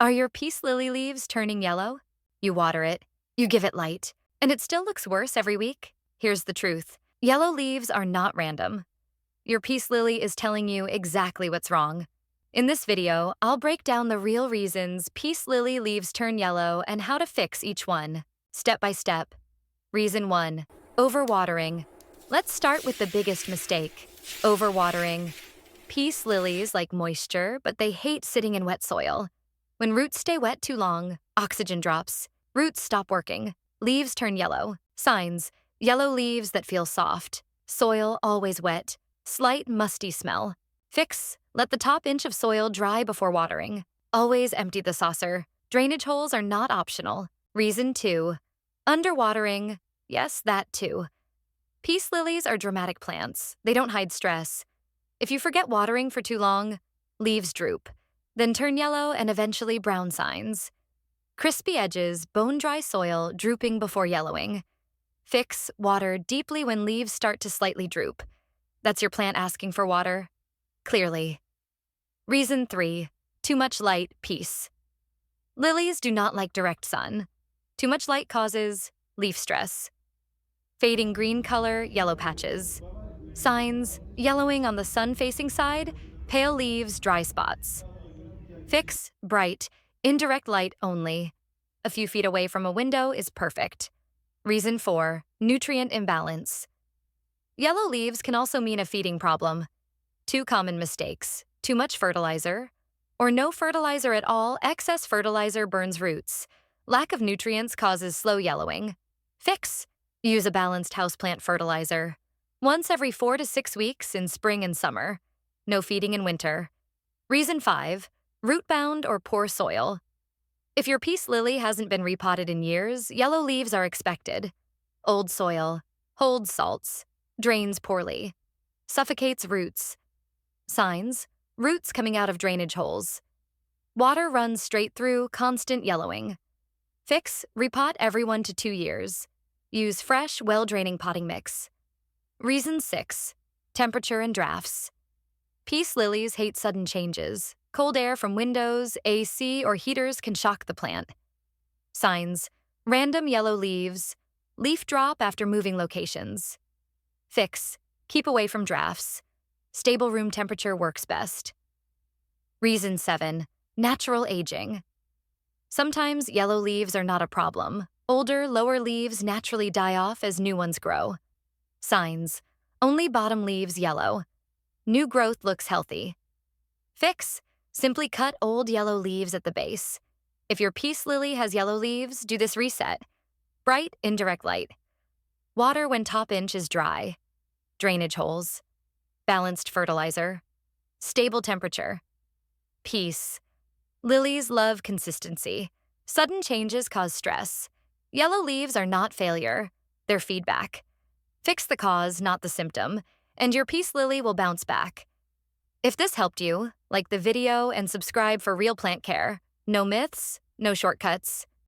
Are your peace lily leaves turning yellow? You water it, you give it light, and it still looks worse every week? Here's the truth. Yellow leaves are not random. Your peace lily is telling you exactly what's wrong. In this video, I'll break down the real reasons peace lily leaves turn yellow and how to fix each one, step by step. Reason 1. Overwatering. Let's start with the biggest mistake. Overwatering. Peace lilies like moisture, but they hate sitting in wet soil. When roots stay wet too long, oxygen drops. Roots stop working. Leaves turn yellow. Signs: yellow leaves that feel soft. Soil always wet. Slight musty smell. Fix: let the top inch of soil dry before watering. Always empty the saucer. Drainage holes are not optional. Reason 2. Underwatering. Yes, that too. Peace lilies are dramatic plants. They don't hide stress. If you forget watering for too long, leaves droop, then turn yellow and eventually brown signs. Crispy edges, bone-dry soil, drooping before yellowing. Fix: water deeply when leaves start to slightly droop. That's your plant asking for water? Clearly. Reason 3. Too much light, peace. Lilies do not like direct sun. Too much light causes leaf stress. Fading green color, yellow patches. Signs: yellowing on the sun-facing side, pale leaves, dry spots. Fix: bright, indirect light only. A few feet away from a window is perfect. Reason 4. Nutrient imbalance. Yellow leaves can also mean a feeding problem. Two common mistakes: too much fertilizer, or no fertilizer at all. Excess fertilizer burns roots. Lack of nutrients causes slow yellowing. Fix: use a balanced houseplant fertilizer. Once every 4 to 6 weeks in spring and summer. No feeding in winter. Reason 5. Root-bound or poor soil. If your peace lily hasn't been repotted in years, yellow leaves are expected. Old soil holds salts, drains poorly, suffocates roots. Signs: roots coming out of drainage holes. Water runs straight through, constant yellowing. Fix: repot every 1 to 2 years. Use fresh, well-draining potting mix. Reason 6. Temperature and drafts. Peace lilies hate sudden changes. Cold air from windows, AC, or heaters can shock the plant. Signs: random yellow leaves, leaf drop after moving locations. Fix: keep away from drafts. Stable room temperature works best. Reason 7. Natural aging. Sometimes yellow leaves are not a problem. Older, lower leaves naturally die off as new ones grow. Signs: only bottom leaves yellow. New growth looks healthy. Fix: simply cut old yellow leaves at the base. If your peace lily has yellow leaves, do this reset. Bright, indirect light. Water when top inch is dry. Drainage holes. Balanced fertilizer. Stable temperature. Peace. Lilies love consistency. Sudden changes cause stress. Yellow leaves are not failure. They're feedback. Fix the cause, not the symptom, and your peace lily will bounce back. If this helped you, like the video and subscribe for real plant care. No myths, no shortcuts.